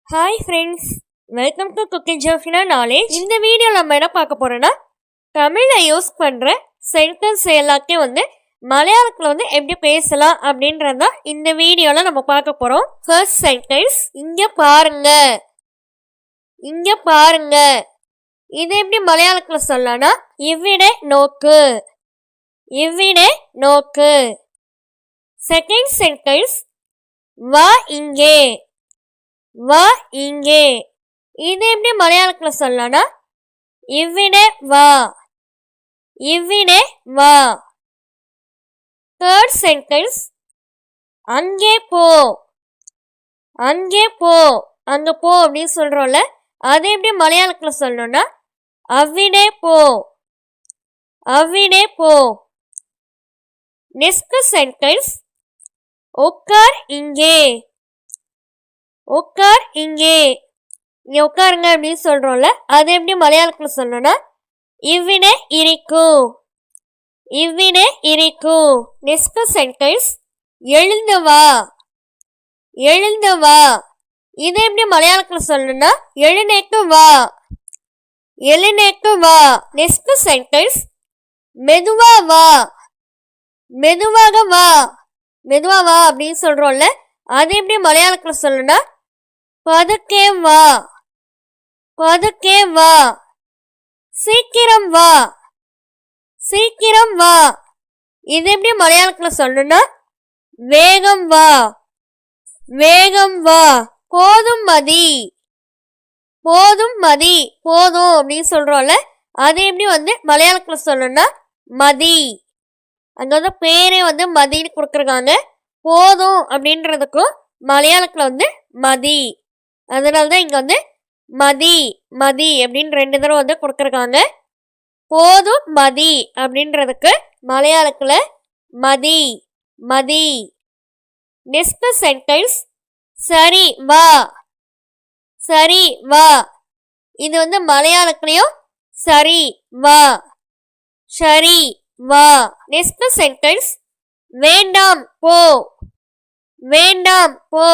Hi friends, welcome to Kutty Jofina Knowledge. இந்த வீடியோல நம்ம என்ன பார்க்க போறோம்னா தமிழ்ல யூஸ் பண்ற சென்டென்ஸ் எல்லாத்தையும் மலையாளத்துல எப்படி பேசலாம் அப்படின்றத இந்த வீடியோல நம்ம பார்க்க போறோம். ஃபர்ஸ்ட் சென்டென்ஸ், இங்க பாருங்க. இங்க பாருங்க. இது எப்படி மலையாளத்துல சொல்லலாம்னா இவ்விடே நோக்கு. இவ்விடே நோக்கு. செகண்ட் சென்டென்ஸ், வா இங்கே. வா இங்கே. இது எப்படி மலையாளத்துல சொல்லலாம்னா இவ்விடே வா. இவ்விடே வா. தேர்ட் சென்டென்ஸ், அங்கே போ. அங்கே போ. அங்க போ அப்படின்னு சொல்றோம்ல, அது எப்படி மலையாளத்துல சொல்லணும்னா அவ்விடே போ. அவ்விடே போ. நெக்ஸ்ட் சென்டென்ஸ், உட்கார் இங்கே. உட்கார் இங்கே. இங்க உட்காருங்க அப்படின்னு சொல்றோம்ல, அது எப்படி மலையாளத்துல சொல்லணும்னா இவ்விடே இரிக்கு. இவ்விடே இரிக்கு. நெக்ஸ்ட் சென்டென்ஸ், எழுந்து வா. எழுந்து வா. இது எப்படி மலையாளத்துல சொல்லணும்னா எழுநேக்கு வா. எழுநேக்கு வா. நெக்ஸ்ட் சென்டென்ஸ், மெதுவா வா. மெதுவாக வா. மெதுவா வா அப்படின்னு சொல்றோம்ல, அது எப்படி மலையாளத்துல சொல்லணும்னா பதுக்கே வா. பதுக்கே வா. சீக்கிரம் வா. சீக்கிரம் வா. இது எப்படி மலையாளத்துல சொல்லணும்னா வேகம் வா. வேகம் வா. போதும் மதி. போதும் மதி. போதும் அப்படின்னு சொல்றோம்ல, அது எப்படி மலையாளத்துல சொல்லணும்னா மதி. அங்க பேரே மதின்னு கொடுத்துருக்காங்க. போதும் அப்படின்றதுக்கும் மலையாளத்துல மதி. அதனாலதான் இங்க மதி மதி அப்படின்னு ரெண்டு தடவை கொடுத்துருக்காங்க. போதும் மதி அப்படின்றதுக்கு மலையாளத்துல மதி. மதி. நெக்ஸ்ட் சென்டென்ஸ், சரி வா. சரி வா. இது மலையாளத்துலயும் சரி வா. சரி வா. நெக்ஸ்ட் சென்டென்ஸ், வேண்டாம் போ. வேண்டாம் போ.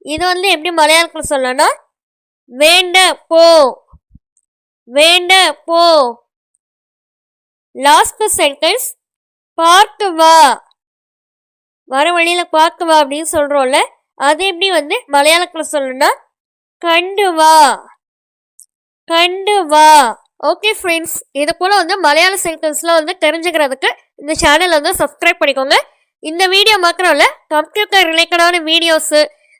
இது எப்படி மலையாளத்துல சொல்லணும்னா வேண்ட போ. வேண்ட போ. லாஸ்ட் சென்டென்ஸ், பார்த்து வா. வர வழியில பார்த்து வா அப்படின்னு சொல்றோம்ல, அது எப்படி மலையாளத்துல சொல்லணும்னா கண்டு வா. கண்டு வா. ஓகே ஃப்ரெண்ட்ஸ், இது போல மலையாள சென்டென்ஸ்லாம் தெரிஞ்சுக்கிறதுக்கு இந்த சேனல் சப்ஸ்கிரைப் பண்ணிக்கோங்க. இந்த வீடியோ மாத்திரம் இல்ல, கம்ப்யூட்டர் ரிலேட்டடான videos,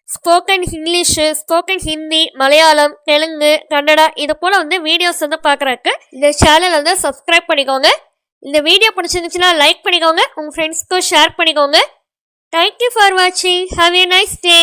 spoken English, spoken Hindi, Malayalam, Telugu, Kannada, இது போல வீடியோஸ் பார்க்குறதுக்கு இந்த சேனல் சப்ஸ்கிரைப் பண்ணிக்கோங்க. இந்த வீடியோ பிடிச்சிருந்துச்சுன்னா லைக் பண்ணிக்கோங்க. உங்கள் ஃப்ரெண்ட்ஸ்க்கும் ஷேர் பண்ணிக்கோங்க. தேங்க்யூ ஃபார் வாட்சிங். Have a nice day.